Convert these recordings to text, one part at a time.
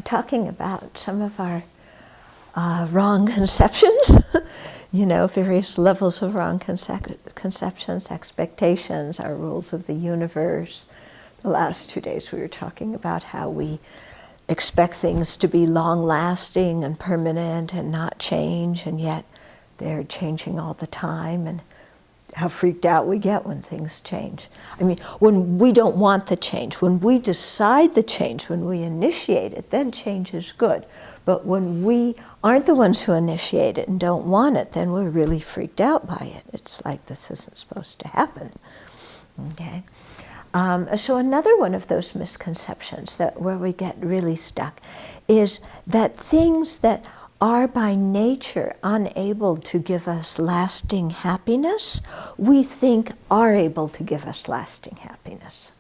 Talking about some of our wrong conceptions, various levels of wrong conceptions, expectations, our rules of the universe. The last 2 days we were talking about how we expect things to be long-lasting and permanent and not change, and yet they're changing all the time, and how freaked out we get when things change. I mean, when we don't want the change, when we decide the change, when we initiate it, then change is good. But when we aren't the ones who initiate it and don't want it, then we're really freaked out by it. It's like this isn't supposed to happen. Okay. So another one of those misconceptions where we get really stuck is that things that are by nature unable to give us lasting happiness, we think are able to give us lasting happiness.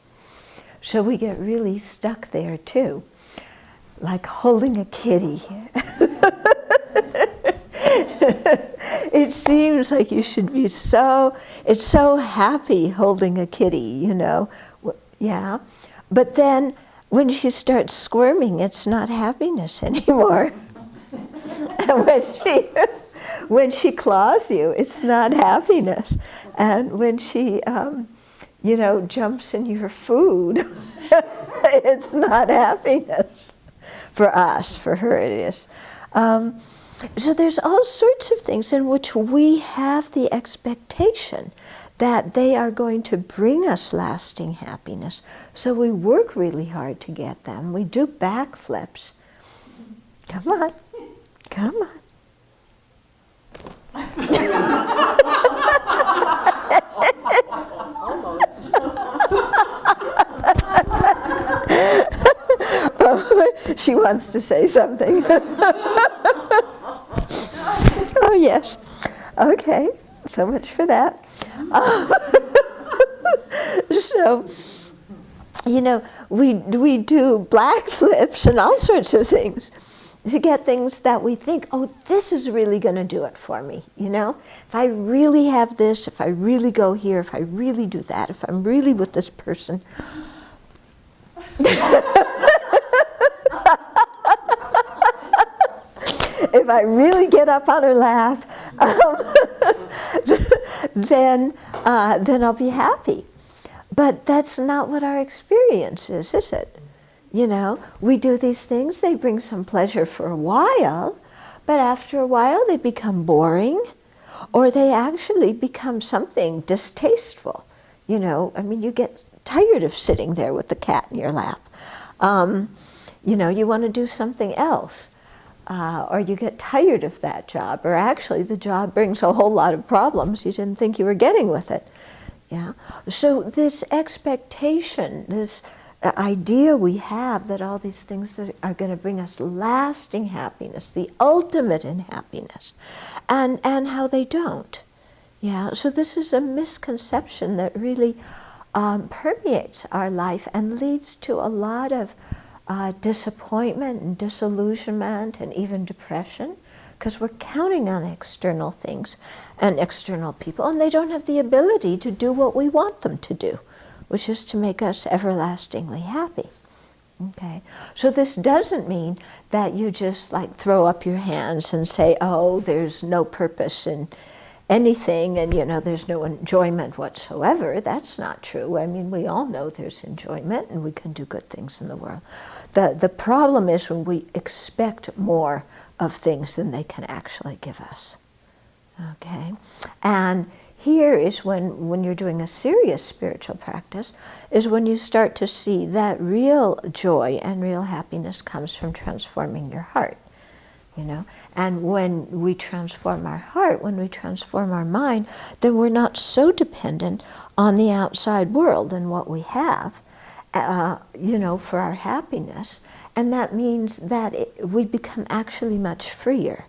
So we get really stuck there too, like holding a kitty. It seems like you should be it's so happy holding a kitty, yeah. But then when she starts squirming, it's not happiness anymore. And when she claws you, it's not happiness. And when she, jumps in your food, it's not happiness. For us, for her it is. So there's all sorts of things in which we have the expectation that they are going to bring us lasting happiness. So we work really hard to get them. We do backflips. Come on. Come on. Oh, she wants to say something. Oh, yes. Okay. So much for that. So, we do black flips and all sorts of things to get things that we think, oh, this is really going to do it for me, If I really have this, if I really go here, if I really do that, if I'm really with this person. If I really get up on her lap, then I'll be happy. But that's not what our experience is it? We do these things, they bring some pleasure for a while, but after a while they become boring, or they actually become something distasteful. You get tired of sitting there with the cat in your lap. You want to do something else. Or you get tired of that job, or actually the job brings a whole lot of problems you didn't think you were getting with it. Yeah. So this expectation, this idea we have that all these things that are going to bring us lasting happiness, the ultimate in happiness, and how they don't. Yeah. So this is a misconception that really permeates our life and leads to a lot of disappointment and disillusionment and even depression, because we're counting on external things and external people, and they don't have the ability to do what we want them to do, which is to make us everlastingly happy. Okay, so this doesn't mean that you just throw up your hands and say, oh, there's no purpose in anything, and there's no enjoyment whatsoever. That's not true. I mean, we all know there's enjoyment and we can do good things in the world. The problem is when we expect more of things than they can actually give us. Okay? And here is when you're doing a serious spiritual practice, is when you start to see that real joy and real happiness comes from transforming your heart. And when we transform our heart, when we transform our mind, then we're not so dependent on the outside world and what we have, for our happiness. And that means that we become actually much freer.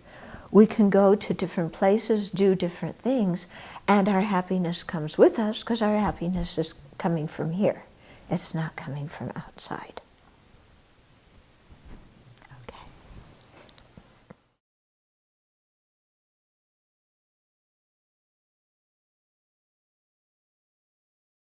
We can go to different places, do different things, and our happiness comes with us because our happiness is coming from here. It's not coming from outside.